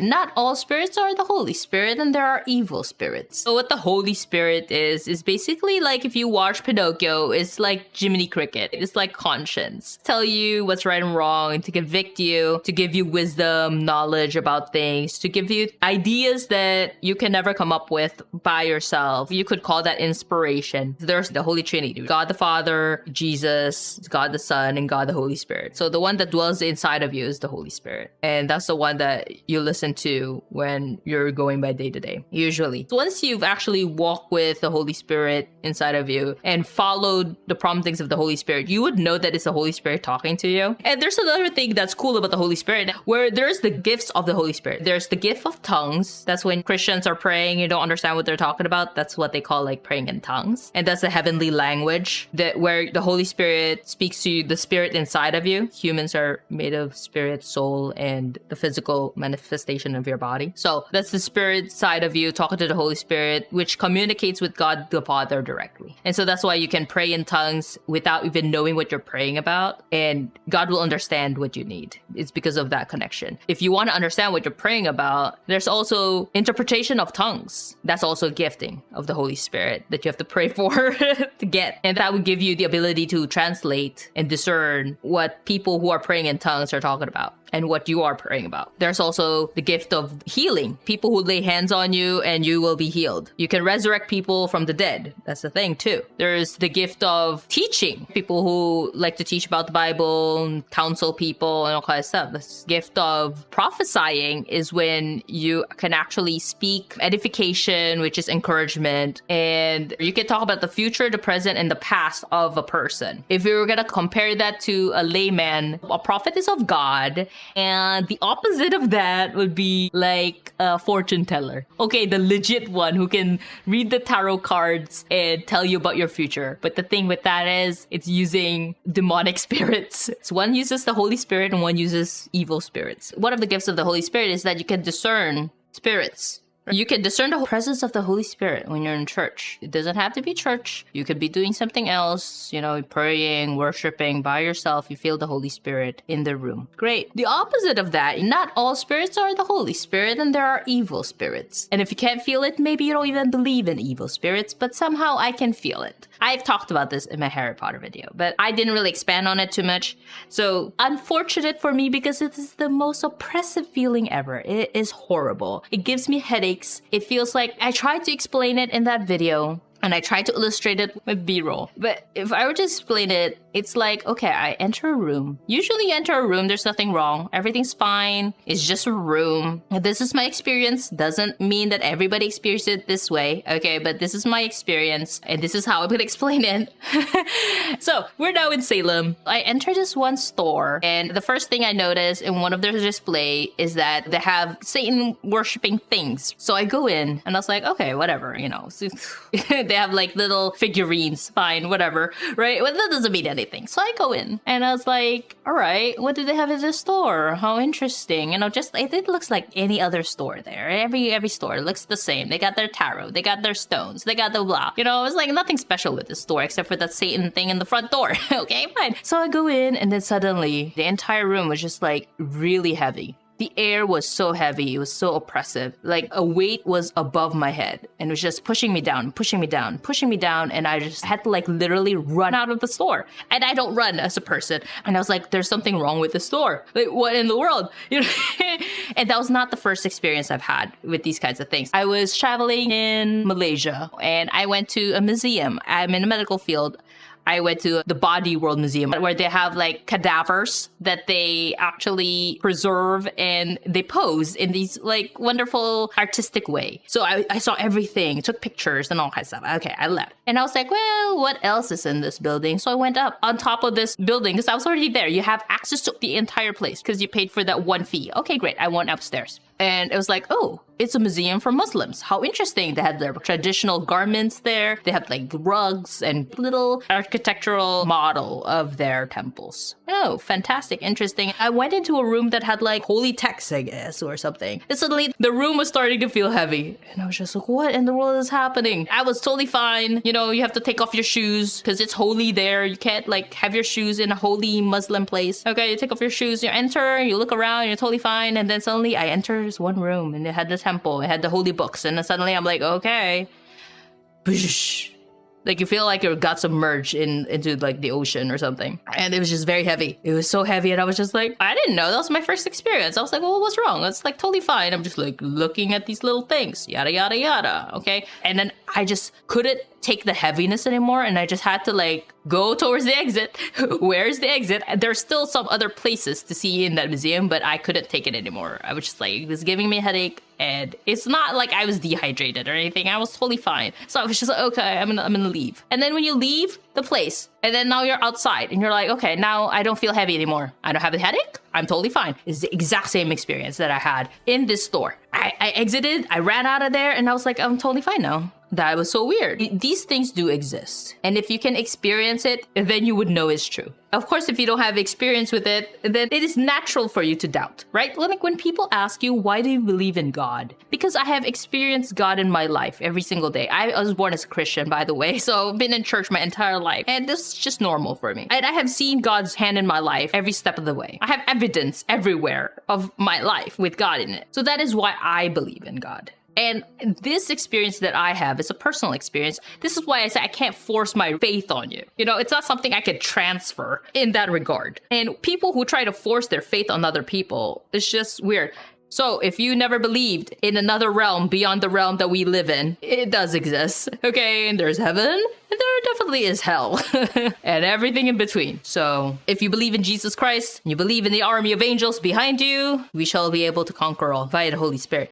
Not all spirits are the Holy Spirit, and there are evil spirits. So what the Holy Spirit is basically like if you watch Pinocchio, it's like Jiminy Cricket. It's like conscience. Tell you what's right and wrong, to convict you, to give you wisdom, knowledge about things, to give you ideas that you can never come up with by yourself. You could call that inspiration. There's the Holy Trinity. God the Father, Jesus, God the Son, and God the Holy Spirit. So the one that dwells inside of you is the Holy Spirit. And that's the one that you listen to when you're going by day to day, usually. So once you've actually walked with the Holy Spirit inside of you and followed the promptings of the Holy Spirit, you would know that it's the Holy Spirit talking to you. And there's another thing that's cool about the Holy Spirit, where there's the gifts of the Holy Spirit. There's the gift of tongues. That's when Christians are praying, you don't understand what they're talking about. That's what they call like praying in tongues. And that's the heavenly language, that where the Holy Spirit speaks to the spirit inside of you. Humans are made of spirit, soul, and the physical manifestation of your body. So that's the spirit side of you talking to the Holy Spirit, which communicates with God the Father directly. And so that's why you can pray in tongues without even knowing what you're praying about, and God will understand what you need. It's because of that connection. If you want to understand what you're praying about, there's also interpretation of tongues. That's also gifting of the Holy Spirit that you have to pray for to get. And that would give you the ability to translate and discern what people who are praying in tongues are talking about and what you are praying about. There's also the gift of healing. People who lay hands on you and you will be healed. You can resurrect people from the dead. That's the thing too. There's the gift of teaching. People who like to teach about the Bible, counsel people, and all kinds of stuff. The gift of prophesying is when you can actually speak edification, which is encouragement, and you can talk about the future, the present, and the past of a person. If you were gonna compare that to a layman, a prophet is of God, and the opposite of that would be like a fortune teller. Okay, the legit one who can read the tarot cards and tell you about your future. But the thing with that is it's using demonic spirits. So one uses the Holy Spirit and one uses evil spirits. One of the gifts of the Holy Spirit is that you can discern spirits. You can discern the presence of the Holy Spirit when you're in church. It doesn't have to be church. You could be doing something else, praying, worshiping by yourself. You feel the Holy Spirit in the room. Great. The opposite of that, not all spirits are the Holy Spirit, and there are evil spirits. And if you can't feel it, maybe you don't even believe in evil spirits, but somehow I can feel it. I've talked about this in my Harry Potter video, but I didn't really expand on it too much. So unfortunate for me, because it is the most oppressive feeling ever. It is horrible. It gives me headaches. It feels like I tried to explain it in that video, and I tried to illustrate it with B-roll. But if I were to explain it, it's like, okay, I enter a room. Usually you enter a room, there's nothing wrong. Everything's fine. It's just a room. This is my experience. Doesn't mean that everybody experiences it this way. Okay, but this is my experience, and this is how I'm gonna explain it. So we're now in Salem. I enter this one store, and the first thing I notice in one of their display is that they have Satan worshipping things. So I go in, and I was like, okay, whatever, They have like little figurines, fine, whatever, right? Well, that doesn't mean anything. So I go in and I was like, all right, what do they have in the store? How interesting. It looks like any other store there. Every store looks the same. They got their tarot, they got their stones, they got the blah. It was like nothing special with the store except for that Satan thing in the front door. Okay, fine. So I go in, and then suddenly the entire room was just like really heavy. The air was so heavy. It was so oppressive. Like a weight was above my head, and it was just pushing me down, pushing me down, pushing me down. And I just had to like literally run out of the store. And I don't run as a person. And I was like, there's something wrong with the store. Like, what in the world? And that was not the first experience I've had with these kinds of things. I was traveling in Malaysia, and I went to a museum. I'm in the medical field. I went to the Body World Museum, where they have like cadavers that they actually preserve and they pose in these like wonderful artistic way. So I saw everything, took pictures and all kinds of stuff. Okay, I left. And I was like, well, what else is in this building? So I went up on top of this building because I was already there. You have access to the entire place because you paid for that one fee. Okay, great. I went upstairs. And it was like, oh, it's a museum for Muslims. How interesting. They had their traditional garments there. They had like rugs and little architectural model of their temples. Oh, fantastic. Interesting. I went into a room that had like holy texts, I guess, or something. And suddenly the room was starting to feel heavy. And I was just like, what in the world is happening? I was totally fine. You know, you have to take off your shoes because it's holy there. You can't like have your shoes in a holy Muslim place. Okay, you take off your shoes, you enter, you look around, you're totally fine. And then suddenly I enter this one room and it had the temple, it had the holy books. And then suddenly I'm like, okay. Boosh. Like you feel like you got submerged into like the ocean or something. And it was just very heavy. It was so heavy. And I was just like, I didn't know. That was my first experience. I was like, well, what's wrong? It's like totally fine. I'm just like looking at these little things, yada, yada, yada. Okay. And then I just couldn't take the heaviness anymore. And I just had to like go towards the exit. Where's the exit? There's still some other places to see in that museum, but I couldn't take it anymore. I was just like, it was giving me a headache. And it's not like I was dehydrated or anything. I was totally fine. So I was just like, okay, I'm gonna leave. And then when you leave the place, and then now you're outside, and you're like, okay, now I don't feel heavy anymore. I don't have a headache. I'm totally fine. It's the exact same experience that I had in this store. I exited, I ran out of there, and I was like, I'm totally fine now. That was so weird. These things do exist. And if you can experience it, then you would know it's true. Of course, if you don't have experience with it, then it is natural for you to doubt, right? Like when people ask you, why do you believe in God? Because I have experienced God in my life every single day. I was born as a Christian, by the way, so I've been in church my entire life. And this is just normal for me. And I have seen God's hand in my life every step of the way. I have evidence everywhere of my life with God in it. So that is why I believe in God. And this experience that I have is a personal experience. This is why I say I can't force my faith on you. You know, it's not something I could transfer in that regard. And people who try to force their faith on other people, it's just weird. So if you never believed in another realm beyond the realm that we live in, it does exist. Okay, and there's heaven, and there definitely is hell, and everything in between. So if you believe in Jesus Christ, you believe in the army of angels behind you, we shall be able to conquer all via the Holy Spirit.